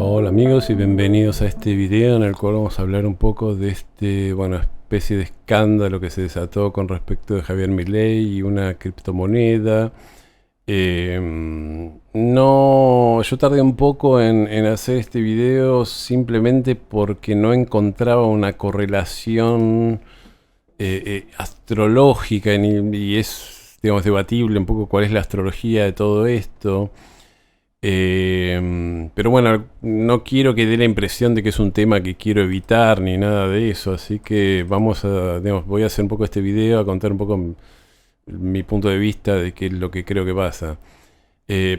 Hola amigos y bienvenidos a este video en el cual vamos a hablar un poco de especie de escándalo que se desató con respecto de Javier Milei y una criptomoneda. No, yo tardé un poco en hacer este video simplemente porque no encontraba una correlación astrológica y es, digamos, debatible un poco cuál es la astrología de todo esto. Pero bueno, no quiero que dé la impresión de que es un tema que quiero evitar ni nada de eso, así que voy a hacer un poco este video, a contar un poco mi punto de vista de qué es lo que creo que pasa.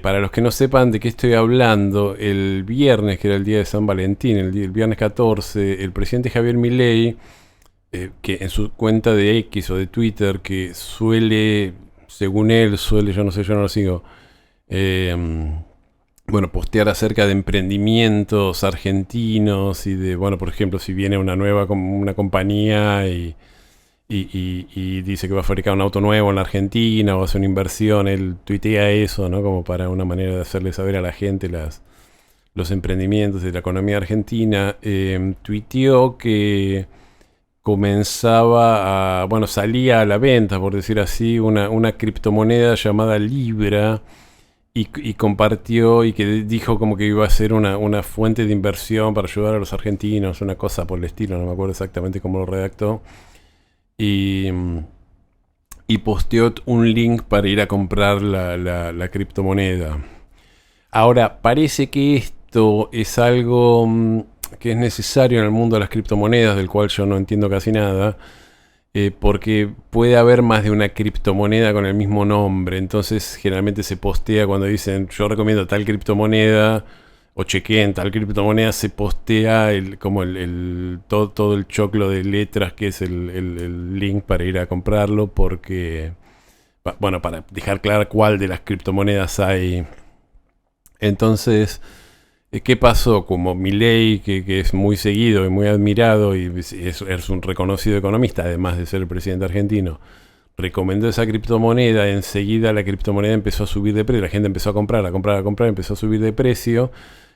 Para los que no sepan de qué estoy hablando, el viernes, que era el día de San Valentín, el viernes 14, el presidente Javier Milei, que en su cuenta de X o de Twitter, que suele, según él, yo no sé, yo no lo sigo, postear acerca de emprendimientos argentinos y de, bueno, por ejemplo, si viene una compañía y dice que va a fabricar un auto nuevo en la Argentina o hace una inversión, él tuitea eso, ¿no? Como para una manera de hacerle saber a la gente los emprendimientos de la economía argentina. Tuiteó que salía a la venta, por decir así, una criptomoneda llamada Libra. Y compartió y que dijo como que iba a ser una fuente de inversión para ayudar a los argentinos, una cosa por el estilo, no me acuerdo exactamente cómo lo redactó. Y, y posteó un link para ir a comprar la criptomoneda. Ahora, parece que esto es algo que es necesario en el mundo de las criptomonedas, del cual yo no entiendo casi nada. Porque puede haber más de una criptomoneda con el mismo nombre. Entonces generalmente se postea cuando dicen yo recomiendo tal criptomoneda o chequeen tal criptomoneda, se postea todo el choclo de letras que es el link para ir a comprarlo, porque para dejar claro cuál de las criptomonedas hay. Entonces, ¿qué pasó? Como Milei, que es muy seguido y muy admirado y es un reconocido economista, además de ser el presidente argentino, recomendó esa criptomoneda, enseguida la criptomoneda empezó a subir de precio, la gente empezó a comprar, empezó a subir de precio.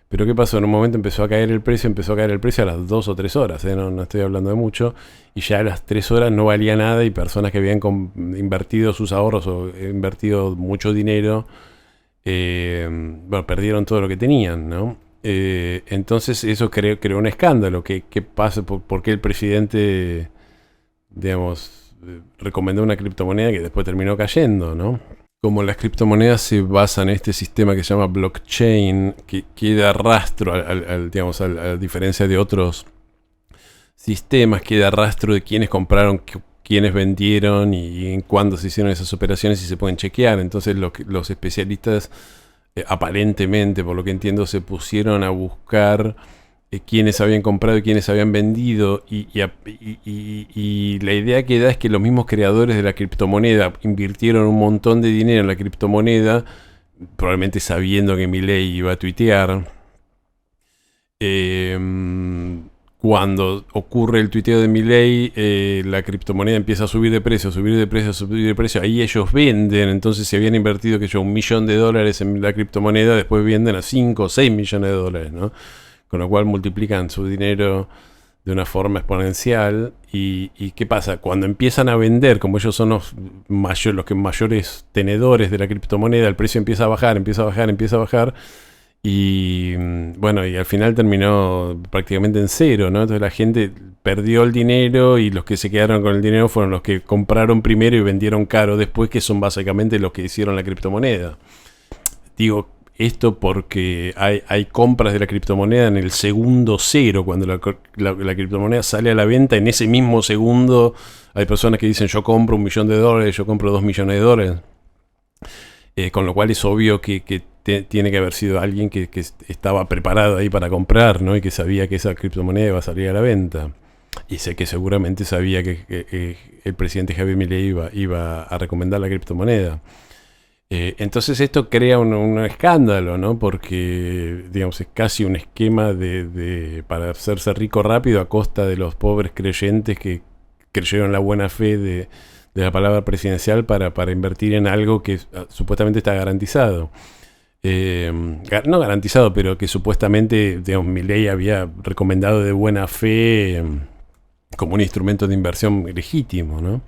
Pero ¿qué pasó? En un momento empezó a caer el precio a las 2 o 3 horas, no estoy hablando de mucho, y ya a las 3 horas no valía nada y personas que habían invertido sus ahorros o invertido mucho dinero, perdieron todo lo que tenían, ¿no? Entonces eso creó un escándalo. ¿Qué pasa? ¿Por qué el presidente, digamos, recomendó una criptomoneda que después terminó cayendo, ¿no? Como las criptomonedas se basan en este sistema que se llama blockchain, que da rastro, digamos, a diferencia de otros sistemas, que da rastro de quiénes compraron, quiénes vendieron y en cuándo se hicieron esas operaciones y se pueden chequear. Entonces los especialistas, aparentemente, por lo que entiendo, se pusieron a buscar quiénes habían comprado y quiénes habían vendido, y la idea que da es que los mismos creadores de la criptomoneda invirtieron un montón de dinero en la criptomoneda, probablemente sabiendo que Milei iba a tuitear. Cuando ocurre el tuiteo de Milei, la criptomoneda empieza a subir de precio, ahí ellos venden. Entonces, si habían invertido $1.000.000 en la criptomoneda, después venden a 5 o 6 millones de dólares, ¿no? Con lo cual multiplican su dinero de una forma exponencial. ¿Y qué pasa? Cuando empiezan a vender, como ellos son los mayores tenedores de la criptomoneda, el precio empieza a bajar. Y al final terminó prácticamente en cero, ¿no? Entonces la gente perdió el dinero y los que se quedaron con el dinero fueron los que compraron primero y vendieron caro después, que son básicamente los que hicieron la criptomoneda. Digo esto porque hay compras de la criptomoneda en el segundo cero. Cuando la criptomoneda sale a la venta, en ese mismo segundo hay personas que dicen yo compro $1.000.000, yo compro $2.000.000. Con lo cual es obvio que tiene que haber sido alguien que estaba preparado ahí para comprar, ¿no? Y que sabía que esa criptomoneda iba a salir a la venta. Y sé que seguramente sabía que el presidente Javier Milei iba a recomendar la criptomoneda. Entonces esto crea un escándalo, ¿no? Porque, digamos, es casi un esquema para hacerse rico rápido a costa de los pobres creyentes que creyeron la buena fe de la palabra presidencial para invertir en algo que supuestamente está garantizado. No garantizado, pero que supuestamente, digamos, Milei había recomendado de buena fe como un instrumento de inversión legítimo, ¿no?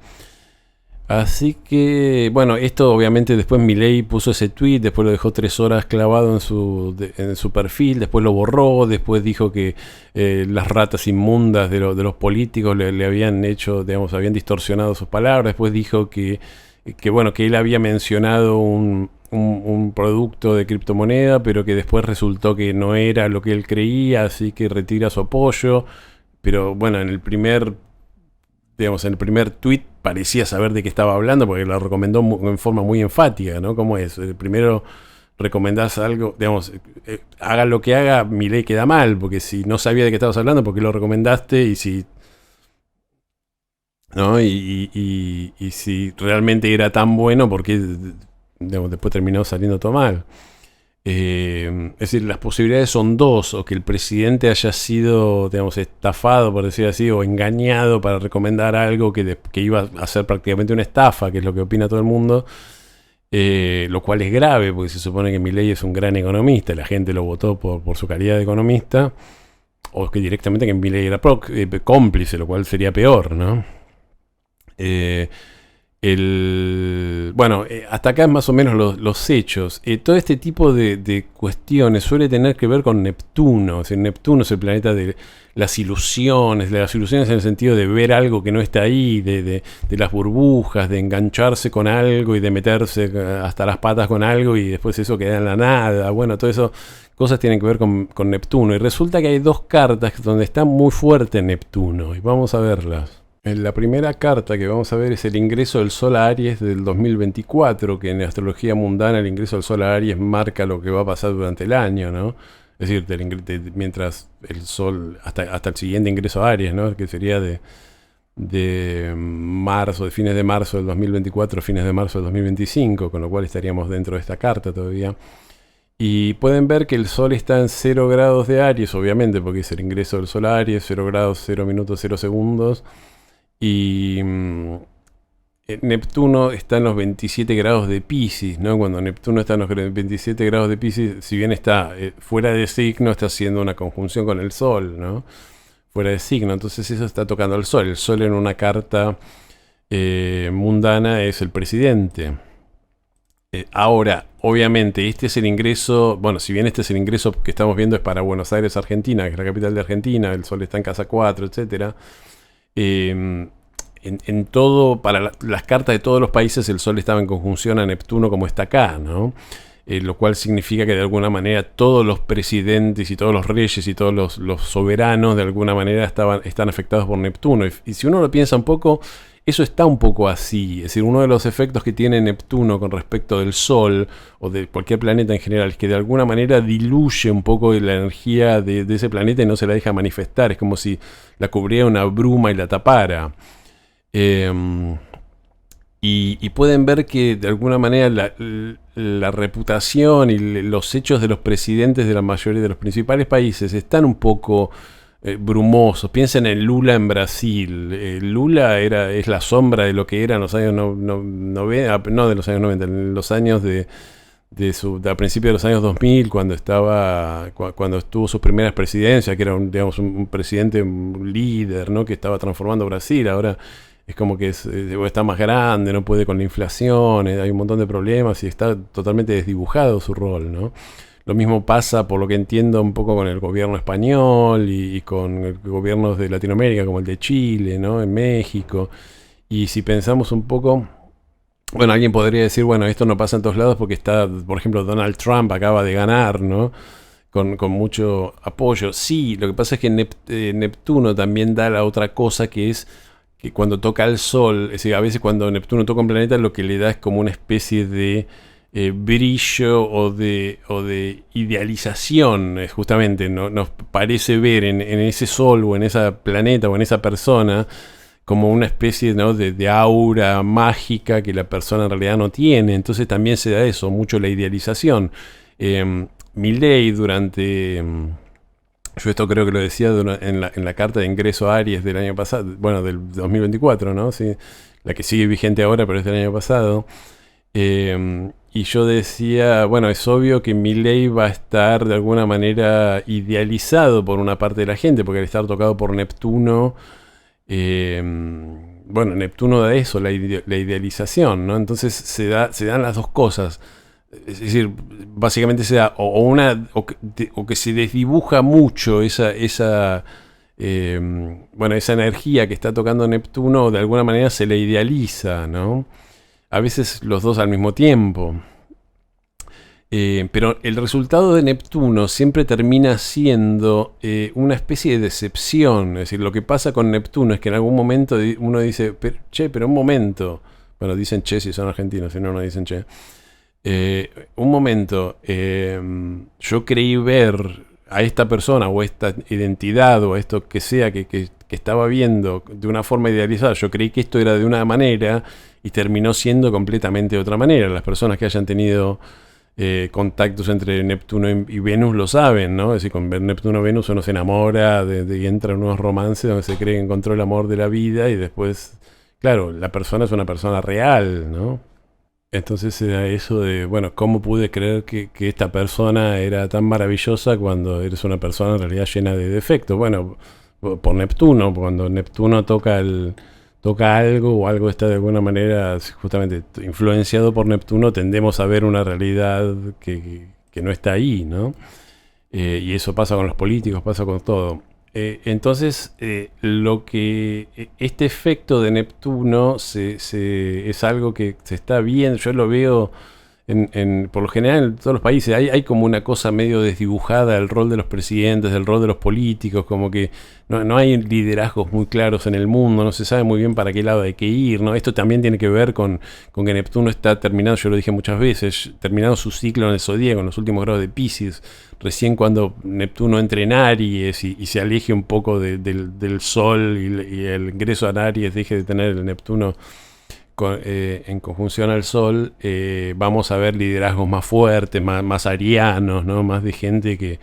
Así que, bueno, esto obviamente después Milei puso ese tweet, después lo dejó 3 horas clavado en su perfil, después lo borró, después dijo que las ratas inmundas de los políticos le habían hecho, digamos, habían distorsionado sus palabras, después dijo bueno, que él había mencionado un producto de criptomoneda, pero que después resultó que no era lo que él creía, así que retira su apoyo. Pero bueno, en el primer tweet parecía saber de qué estaba hablando porque lo recomendó en forma muy enfática, ¿no? ¿Cómo es? Primero recomendás algo, digamos, haga lo que haga, mi ley queda mal, porque si no sabía de qué estabas hablando, porque lo recomendaste, y si, ¿no? Y si realmente era tan bueno, porque después terminó saliendo todo mal. Es decir, las posibilidades son dos: o que el presidente haya sido, digamos, estafado, por decir así, o engañado para recomendar algo que iba a ser prácticamente una estafa, que es lo que opina todo el mundo, lo cual es grave, porque se supone que Milei es un gran economista, la gente lo votó por su calidad de economista, o que directamente que Milei era cómplice, lo cual sería peor, ¿no? Eh, bueno, hasta acá más o menos los hechos. Todo este tipo de cuestiones suele tener que ver con Neptuno. O sea, Neptuno es el planeta de las ilusiones en el sentido de ver algo que no está ahí, de las burbujas, de engancharse con algo y de meterse hasta las patas con algo y después eso queda en la nada. Bueno, todo eso, cosas tienen que ver con Neptuno. Y resulta que hay 2 cartas donde está muy fuerte Neptuno, y vamos a verlas. La primera carta que vamos a ver es el ingreso del Sol a Aries del 2024, que en la astrología mundana el ingreso del Sol a Aries marca lo que va a pasar durante el año, ¿no? Es decir, mientras el Sol, hasta el siguiente ingreso a Aries, ¿no? Que sería de marzo, de fines de marzo del 2024, fines de marzo del 2025, con lo cual estaríamos dentro de esta carta todavía. Y pueden ver que el Sol está en 0 grados de Aries, obviamente, porque es el ingreso del Sol a Aries, 0 grados, 0 minutos, 0 segundos. Y Neptuno está en los 27 grados de Piscis, ¿no? Cuando Neptuno está en los 27 grados de Piscis, si bien está fuera de signo, está haciendo una conjunción con el Sol, ¿no? Fuera de signo, entonces eso está tocando al Sol. El Sol en una carta mundana es el presidente. Ahora, obviamente, este es el ingreso, bueno, si bien este es el ingreso que estamos viendo es para Buenos Aires, Argentina, que es la capital de Argentina, el Sol está en casa 4, etcétera. En todo, para las cartas de todos los países, el Sol estaba en conjunción a Neptuno como está acá, ¿no? Lo cual significa que de alguna manera todos los presidentes y todos los reyes y todos los soberanos de alguna manera están afectados por Neptuno. Y si uno lo piensa un poco, eso está un poco así. Es decir, uno de los efectos que tiene Neptuno con respecto del Sol o de cualquier planeta en general es que de alguna manera diluye un poco la energía de ese planeta y no se la deja manifestar. Es como si la cubriera una bruma y la tapara. Y pueden ver que de alguna manera la reputación y los hechos de los presidentes de la mayoría de los principales países están un poco brumosos. Piensen en Lula en Brasil. Lula es la sombra de lo que era en los años 90, no de los años 90, en los años a principios de los años 2000, cuando estuvo sus primeras presidencias, que era un presidente, un líder, ¿no? Que estaba transformando Brasil. Ahora es como que está más grande, no puede con la inflación, hay un montón de problemas y está totalmente desdibujado su rol, ¿no? Lo mismo pasa, por lo que entiendo, un poco con el gobierno español y con gobiernos de Latinoamérica, como el de Chile, ¿no? En México. Y si pensamos un poco, bueno, alguien podría decir, bueno, esto no pasa en todos lados porque está, por ejemplo, Donald Trump acaba de ganar, ¿no? Con mucho apoyo. Sí, lo que pasa es que Neptuno también da la otra cosa, que es que cuando toca el Sol, es decir, a veces cuando Neptuno toca un planeta, lo que le da es como una especie de brillo o de idealización, justamente, ¿no? Nos parece ver en ese Sol o en ese planeta o en esa persona como una especie, ¿no? de aura mágica que la persona en realidad no tiene. Entonces también se da eso, mucho la idealización. Milei durante... Yo esto creo que lo decía en la carta de ingreso a Aries del año pasado, bueno, del 2024, ¿no? Sí, la que sigue vigente ahora, pero es del año pasado. Y yo decía, bueno, es obvio que Milei va a estar de alguna manera idealizado por una parte de la gente, porque al estar tocado por Neptuno, eh, bueno, Neptuno da eso, la idealización, ¿no? Entonces se dan las dos cosas. Es decir, básicamente se da o que se desdibuja mucho bueno, esa energía que está tocando Neptuno, de alguna manera se le idealiza, ¿no? A veces los dos al mismo tiempo. Pero el resultado de Neptuno siempre termina siendo una especie de decepción. Es decir, lo que pasa con Neptuno es que en algún momento uno dice, pero un momento. Bueno, dicen che si son argentinos, si no, no dicen che. Un momento, yo creí ver a esta persona o a esta identidad o a esto que sea que estaba viendo de una forma idealizada. Yo creí que esto era de una manera y terminó siendo completamente de otra manera. Las personas que hayan tenido contactos entre Neptuno y Venus lo saben, ¿no? Es decir, con Neptuno y Venus uno se enamora y entra en unos romances donde se cree que encontró el amor de la vida y después, claro, la persona es una persona real, ¿no? Entonces se da eso de, bueno, ¿cómo pude creer que esta persona era tan maravillosa cuando eres una persona en realidad llena de defectos? Bueno, por Neptuno, cuando Neptuno toca algo o algo está de alguna manera justamente influenciado por Neptuno, tendemos a ver una realidad que no está ahí, ¿no? Y eso pasa con los políticos, pasa con todo. Entonces, este efecto de Neptuno es algo que se está viendo, yo lo veo por lo general en todos los países, hay como una cosa medio desdibujada del rol de los presidentes, del rol de los políticos, como que no hay liderazgos muy claros en el mundo, no se sabe muy bien para qué lado hay que ir, ¿no? Esto también tiene que ver con que Neptuno está terminado, yo lo dije muchas veces, terminado su ciclo en el zodíaco, en los últimos grados de Piscis, recién cuando Neptuno entre en Aries y se aleje un poco del Sol y el ingreso a Aries deje de tener el Neptuno en conjunción al Sol, vamos a ver liderazgos más fuertes, más arianos, ¿no? Más de gente que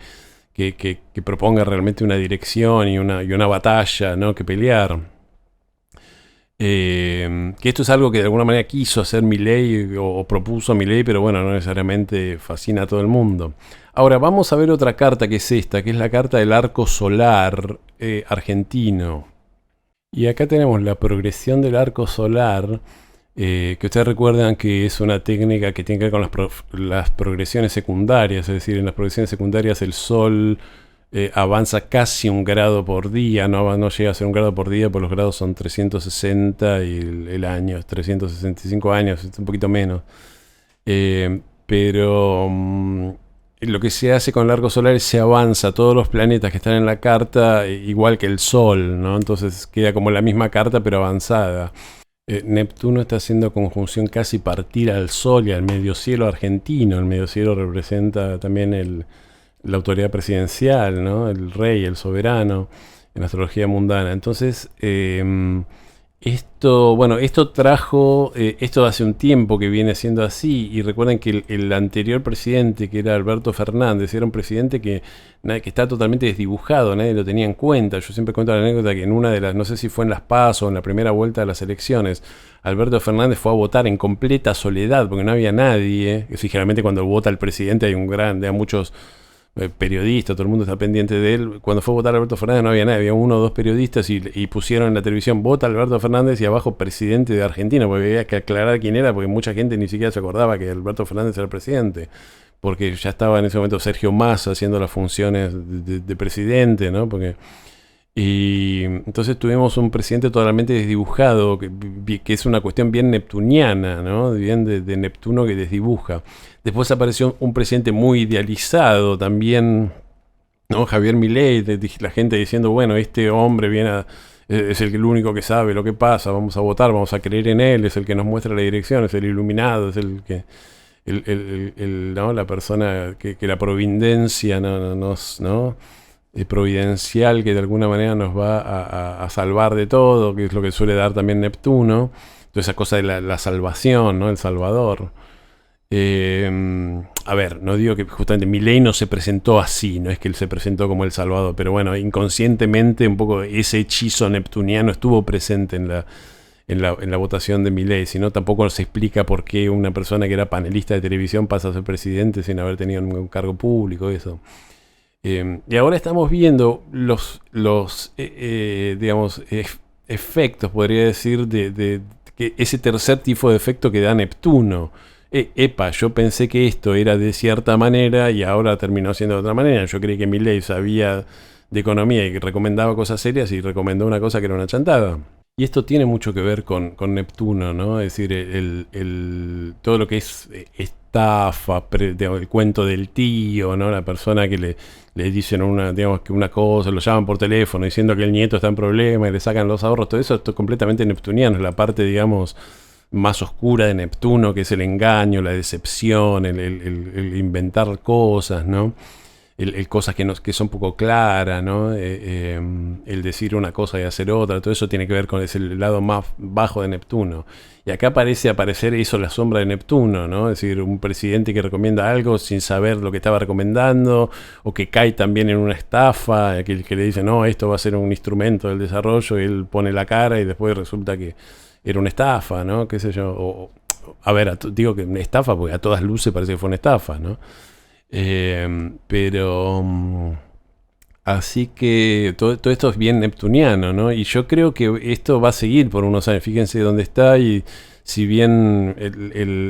proponga realmente una dirección y una batalla, ¿no? Que pelear. Que esto es algo que de alguna manera quiso hacer Milei o propuso Milei, pero bueno, no necesariamente fascina a todo el mundo. Ahora vamos a ver otra carta que es esta, que es la carta del arco solar argentino. Y acá tenemos la progresión del arco solar, que ustedes recuerdan que es una técnica que tiene que ver con las progresiones secundarias, es decir, en las progresiones secundarias el Sol avanza casi 1 grado por día, no llega a ser 1 grado por día, porque los grados son 360 y el año es 365 años, es un poquito menos. Pero lo que se hace con el arco solar es se avanza todos los planetas que están en la carta, igual que el Sol, ¿no? Entonces queda como la misma carta pero avanzada. Neptuno está haciendo conjunción casi partir al Sol y al medio cielo argentino. El medio cielo representa también la autoridad presidencial, ¿no? El rey, el soberano, en la astrología mundana. Entonces, esto trajo, esto hace un tiempo que viene siendo así, y recuerden que el anterior presidente, que era Alberto Fernández, era un presidente que está totalmente desdibujado, nadie lo tenía en cuenta. Yo siempre cuento la anécdota que en una de las, no sé si fue en Las PASO o en la primera vuelta de las elecciones, Alberto Fernández fue a votar en completa soledad, porque no había nadie. Generalmente cuando vota el presidente hay muchos periodista, todo el mundo está pendiente de él. Cuando fue a votar Alberto Fernández no había nadie, había 1 o 2 periodistas y pusieron en la televisión vota Alberto Fernández y abajo presidente de Argentina, porque había que aclarar quién era, porque mucha gente ni siquiera se acordaba que Alberto Fernández era el presidente, porque ya estaba en ese momento Sergio Massa haciendo las funciones de presidente, ¿no? Y entonces tuvimos un presidente totalmente desdibujado, que es una cuestión bien neptuniana, ¿no? Bien de Neptuno que desdibuja. Después apareció un presidente muy idealizado también, ¿no? Javier Milei, la gente diciendo, bueno, este hombre es el único que sabe lo que pasa, vamos a votar, vamos a creer en él, es el que nos muestra la dirección, es el iluminado, es el que... ¿no? La persona que la providencia ¿no? Providencial, que de alguna manera nos va a salvar de todo, que es lo que suele dar también Neptuno. Toda esa cosa de la salvación, ¿no? El Salvador. A ver, no digo que justamente Milei no se presentó así, no es que él se presentó como el Salvador, pero bueno, inconscientemente un poco ese hechizo neptuniano estuvo presente en la votación de Milei, sino tampoco se explica por qué una persona que era panelista de televisión pasa a ser presidente sin haber tenido ningún cargo público, eso. Y ahora estamos viendo digamos, efectos, podría decir, de que ese tercer tipo de efecto que da Neptuno. Epa, yo pensé que esto era de cierta manera y ahora terminó siendo de otra manera. Yo creí que Milei sabía de economía y que recomendaba cosas serias y recomendó una cosa que era una chantada. Y esto tiene mucho que ver con Neptuno, ¿no? Es decir, todo lo que es estafa, digamos, el cuento del tío, ¿no? La persona que le dicen digamos, que una cosa, lo llaman por teléfono diciendo que el nieto está en problema y le sacan los ahorros, todo eso es completamente neptuniano, es la parte, digamos, más oscura de Neptuno, que es el engaño, la decepción, el inventar cosas, ¿no? Cosas que son poco claras, ¿no? El decir una cosa y hacer otra, todo eso tiene que ver con el lado más bajo de Neptuno. Y acá parece aparecer eso, la sombra de Neptuno, ¿no? Es decir, un presidente que recomienda algo sin saber lo que estaba recomendando, o que cae también en una estafa, que le dice, no, esto va a ser un instrumento del desarrollo, y él pone la cara y después resulta que era una estafa, ¿no? Qué sé yo. A ver, digo que una estafa porque a todas luces parece que fue una estafa, ¿no? Pero así que todo esto es bien neptuniano, ¿no? Y yo creo que esto va a seguir por unos años. Fíjense dónde está, y si bien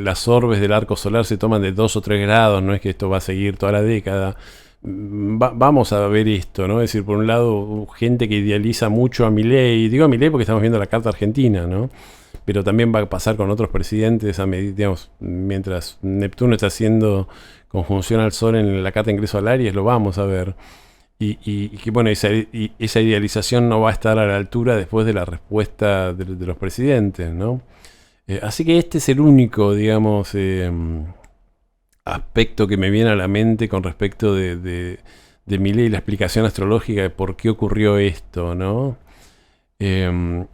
las orbes del arco solar se toman de 2 o 3 grados, no es que esto va a seguir toda la década. Vamos a ver esto, ¿no? Es decir, por un lado, gente que idealiza mucho a Milei. Digo a Milei porque estamos viendo la carta argentina, ¿no? Pero también va a pasar con otros presidentes, digamos, mientras Neptuno está haciendo conjunción al Sol en la carta de ingreso al Aries, lo vamos a ver. Y que bueno, esa idealización no va a estar a la altura después de la respuesta de los presidentes, ¿no? Así que este es el único, digamos, aspecto que me viene a la mente con respecto de Milei y la explicación astrológica de por qué ocurrió esto, ¿no?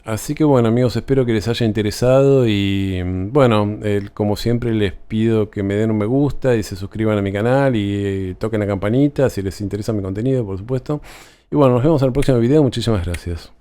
Así que bueno, amigos, espero que les haya interesado y bueno, como siempre les pido que me den un me gusta y se suscriban a mi canal y toquen la campanita si les interesa mi contenido, por supuesto. Y bueno, nos vemos en el próximo video. Muchísimas gracias.